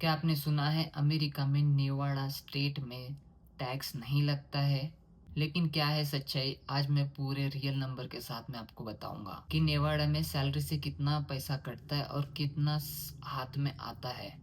क्या आपने सुना है अमेरिका में नेवाडा स्टेट में टैक्स नहीं लगता है? लेकिन क्या है सच्चाई? आज मैं पूरे रियल नंबर के साथ में आपको बताऊंगा कि नेवाडा में सैलरी से कितना पैसा कटता है और कितना हाथ में आता है।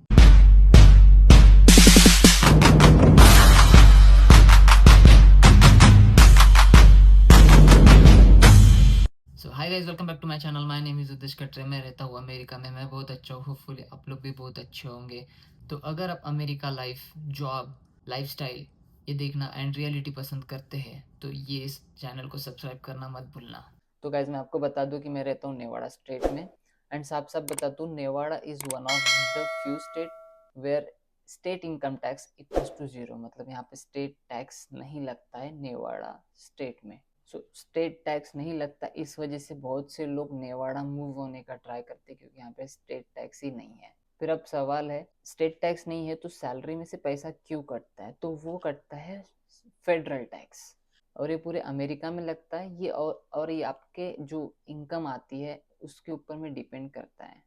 So hi guys, welcome back to my channel. My name is Udish Katre. मैं रहता हूँ अमेरिका में। मैं बहुत अच्छा हूँ। होपफुली आप लोग भी बहुत अच्छे होंगे। तो अगर आप अमेरिका लाइफ, जॉब, लाइफस्टाइल ये देखना एंड रियलिटी पसंद करते हैं तो ये इस चैनल को सब्सक्राइब करना मत भूलना। तो गाइज मैं आपको बता दूं कि मैं रहता हूँ नेवाड़ा स्टेट में। एंड साफ साफ बता दूं, Nevada is one of the few state where state income tax equals to zero. मतलब यहाँ पे स्टेट टैक्स नहीं लगता है नेवाड़ा स्टेट में। सो स्टेट टैक्स नहीं लगता, इस वजह से बहुत से लोग नेवाड़ा मूव होने का ट्राई करते हैं, क्योंकि यहाँ पे स्टेट टैक्स ही नहीं है। फिर अब सवाल है, स्टेट टैक्स नहीं है तो सैलरी में से पैसा क्यों कटता है? तो वो कटता है फेडरल टैक्स, और ये पूरे अमेरिका में लगता है ये। और ये आपके जो इनकम आती है उसके ऊपर में डिपेंड करता है।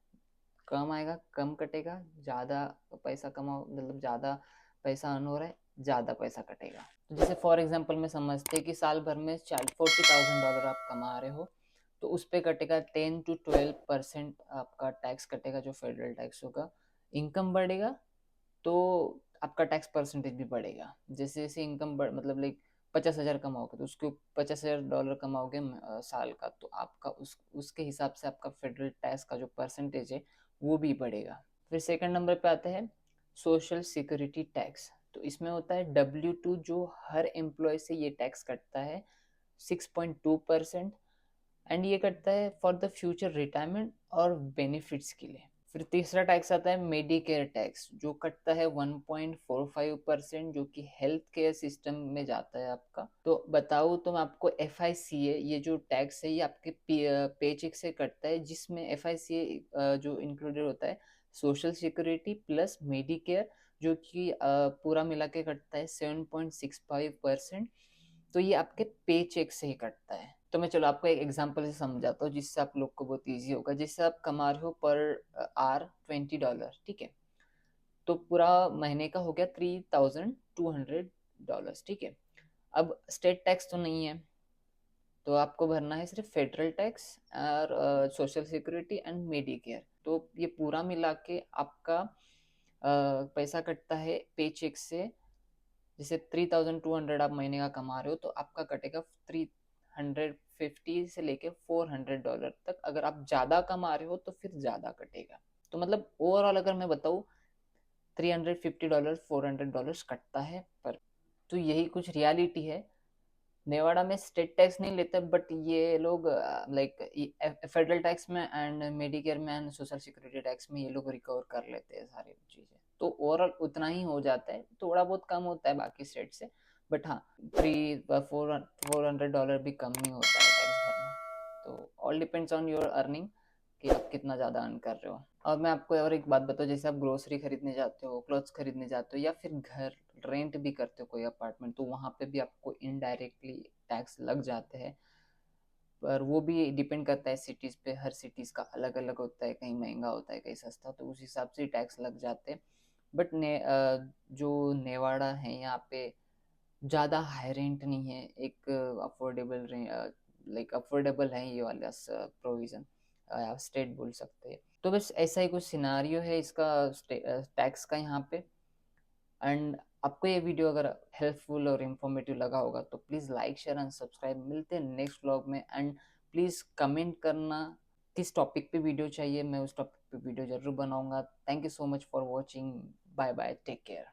कम आएगा कम कटेगा, ज़्यादा पैसा कमाओ मतलब ज़्यादा पैसा अर्न हो रहा है ज़्यादा पैसा कटेगा। तो जैसे फॉर एग्जांपल में समझते हैं कि साल भर में $40,000 आप कमा रहे हो, तो उस पर कटेगा 10 to 12% आपका टैक्स कटेगा, जो फेडरल टैक्स होगा। इनकम बढ़ेगा तो आपका टैक्स परसेंटेज भी बढ़ेगा। जैसे जैसे इनकम बढ़ मतलब लाइक 50,000 कमाओगे तो उसके $50,000 कमाओगे साल का, तो आपका उसके हिसाब से आपका फेडरल टैक्स का जो परसेंटेज है वो भी बढ़ेगा। फिर सेकंड नंबर पे आता है सोशल सिक्योरिटी टैक्स। तो इसमें होता है W2, जो हर एम्प्लॉय से ये टैक्स कटता है 6.2%। एंड ये कटता है फॉर द फ्यूचर रिटायरमेंट और बेनिफिट्स के लिए। फिर तीसरा टैक्स आता है मेडिकेयर टैक्स, जो कटता है 1.45%, जो कि हेल्थ केयर सिस्टम में जाता है आपका। तो बताऊँ तो मैं आपको FICA, ये जो टैक्स है ये आपके पे चेक से कटता है, जिसमें FICA जो इंक्लूडेड होता है सोशल सिक्योरिटी प्लस मेडिकेयर, जो कि पूरा मिला के कटता है 7.65%। तो ये आपके पे चेक से ही कटता है। तो मैं चलो आपको एक एग्जांपल से समझाता हूँ, जिससे आप लोग को बहुत इजी होगा। जिससे आप कमा रहे हो पर आर $20, ठीक है? तो पूरा महीने का हो गया $3,200, ठीक है? अब स्टेट टैक्स तो नहीं है, तो आपको भरना है सिर्फ फेडरल टैक्स और सोशल सिक्योरिटी एंड मेडिकेयर। तो ये पूरा मिला के आपका पैसा कटता है पे चेक से। जैसे 3,200 आप महीने का कमा रहे हो, तो आपका कटेगा 350 से लेके $400 तक। अगर आप ज्यादा कमा रहे हो तो फिर ज्यादा कटेगा। तो मतलब ओवरऑल अगर मैं बताऊँ, $350 $400 कटता है पर। तो यही कुछ रियलिटी है। नेवाड़ा में स्टेट टैक्स नहीं लेते, बट ये लोग लाइक फेडरल टैक्स में एंड मेडिकेयर में एंड सोशल सिक्योरिटी टैक्स में ये लोग रिकवर कर लेते हैं सारी चीजें। तो ओवरऑल उतना ही हो जाता है, थोड़ा बहुत कम होता है बाकी स्टेट से, बट हाँ, $400 भी कम ही होता है टैक्स भरना। तो all depends on your earning कि आप कितना ज़्यादा अर्न कर रहे हो। और मैं आपको और एक बात बताऊँ, जैसे आप ग्रोसरी खरीदने जाते हो, क्लॉथ्स खरीदने जाते हो, या फिर घर रेंट भी करते हो कोई अपार्टमेंट, तो वहाँ पे भी आपको इनडायरेक्टली टैक्स लग जाते हैं। पर वो भी डिपेंड करता है सिटीज़ पे। हर सिटीज़ का अलग अलग होता है, कहीं महंगा होता है कहीं सस्ता, तो उस हिसाब से टैक्स लग जाते हैं। बट जो नेवाड़ा है यहाँ पे ज़्यादा हाई रेंट नहीं है, एक अफोर्डेबल लाइक अफोर्डेबल है ये वाला प्रोविज़न, आप स्टेट बोल सकते हैं। तो बस ऐसा ही कुछ सिनारियो है इसका टैक्स का यहाँ पे। एंड आपको ये वीडियो अगर हेल्पफुल और इन्फॉर्मेटिव लगा होगा तो please like share and subscribe. मिलते हैं नेक्स्ट व्लॉग में। एंड प्लीज़ कमेंट करना किस टॉपिक पे वीडियो चाहिए, मैं उस टॉपिक पे वीडियो ज़रूर बनाऊंगा। Thank you so much for watching. Bye bye, take care.